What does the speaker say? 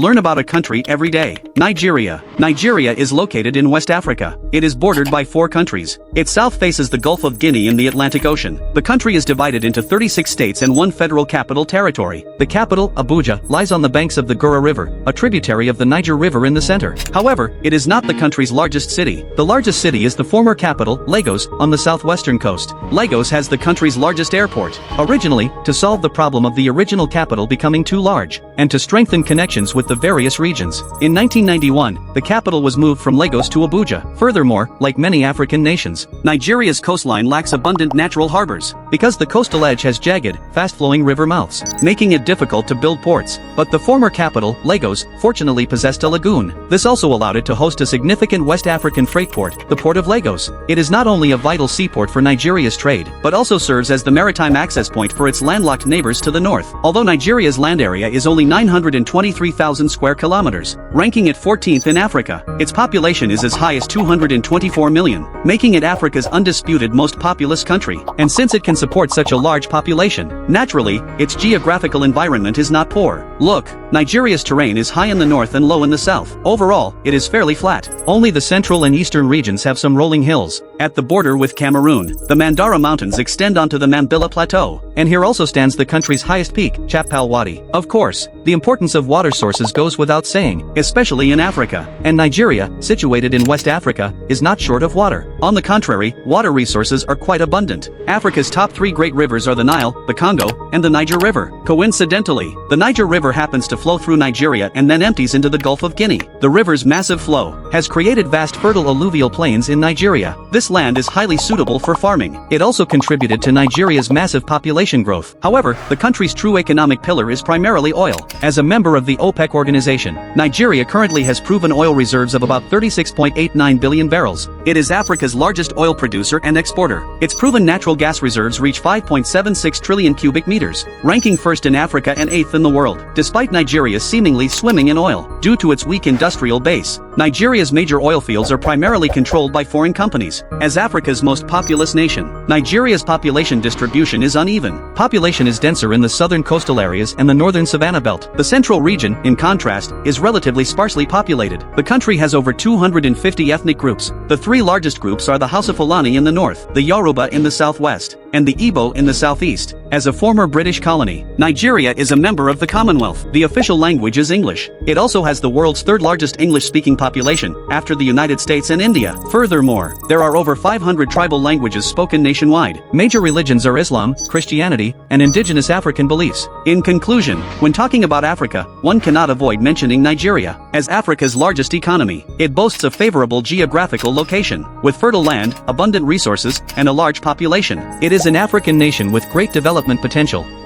Learn about a country every day. Nigeria. Nigeria is located in West Africa. It is bordered by 4 countries. Its south faces the Gulf of Guinea and the Atlantic Ocean. The country is divided into 36 states and 1 federal capital territory. The capital, Abuja, lies on the banks of the Gura River, a tributary of the Niger River in the center. However, it is not the country's largest city. The largest city is the former capital, Lagos, on the southwestern coast. Lagos has the country's largest airport. Originally, to solve the problem of the original capital becoming too large, and to strengthen connections with the various regions. In 1991, the capital was moved from Lagos to Abuja. Furthermore, like many African nations, Nigeria's coastline lacks abundant natural harbors, because the coastal edge has jagged, fast-flowing river mouths, making it difficult to build ports. But the former capital, Lagos, fortunately possessed a lagoon. This also allowed it to host a significant West African freight port, the Port of Lagos. It is not only a vital seaport for Nigeria's trade, but also serves as the maritime access point for its landlocked neighbors to the north. Although Nigeria's land area is only 923,000 square kilometers, ranking it 14th in Africa, its population is as high as 224 million, making it Africa's undisputed most populous country. And since it can support such a large population, naturally, its geographical environment is not poor. Look, Nigeria's terrain is high in the north and low in the south. Overall, it is fairly flat. Only the central and eastern regions have some rolling hills. At the border with Cameroon, the Mandara Mountains extend onto the Mambilla Plateau, and here also stands the country's highest peak, Chappal Wadi. Of course, the importance of water sources goes without saying, especially in Africa, and Nigeria, situated in West Africa, is not short of water. On the contrary, water resources are quite abundant. Africa's top 3 great rivers are the Nile, the Congo, and the Niger River. Coincidentally, the Niger River happens to flow through Nigeria and then empties into the Gulf of Guinea. The river's massive flow has created vast fertile alluvial plains in Nigeria. This land is highly suitable for farming. It also contributed to Nigeria's massive population growth. However, the country's true economic pillar is primarily oil. As a member of the OPEC organization, Nigeria currently has proven oil reserves of about 36.89 billion barrels. It is Africa's largest oil producer and exporter. Its proven natural gas reserves reach 5.76 trillion cubic meters, ranking first in Africa and 8th in the world, despite Nigeria seemingly swimming in oil. Due to its weak industrial base, Nigeria's major oil fields are primarily controlled by foreign companies. As Africa's most populous nation, Nigeria's population distribution is uneven. Population is denser in the southern coastal areas and the northern savanna belt. The central region, in contrast, is relatively sparsely populated. The country has over 250 ethnic groups. The 3 largest groups are the Hausa Fulani in the north, the Yoruba in the southwest, and the Igbo in the southeast. As a former British colony, Nigeria is a member of the Commonwealth. The official language is English. It also has the world's 3rd largest English-speaking population, after the United States and India. Furthermore, there are over 500 tribal languages spoken nationwide. Major religions are Islam, Christianity, and indigenous African beliefs. In conclusion, when talking about Africa, one cannot avoid mentioning Nigeria. As Africa's largest economy, it boasts a favorable geographical location, with fertile land, abundant resources, and a large population. It is an African nation with great development potential.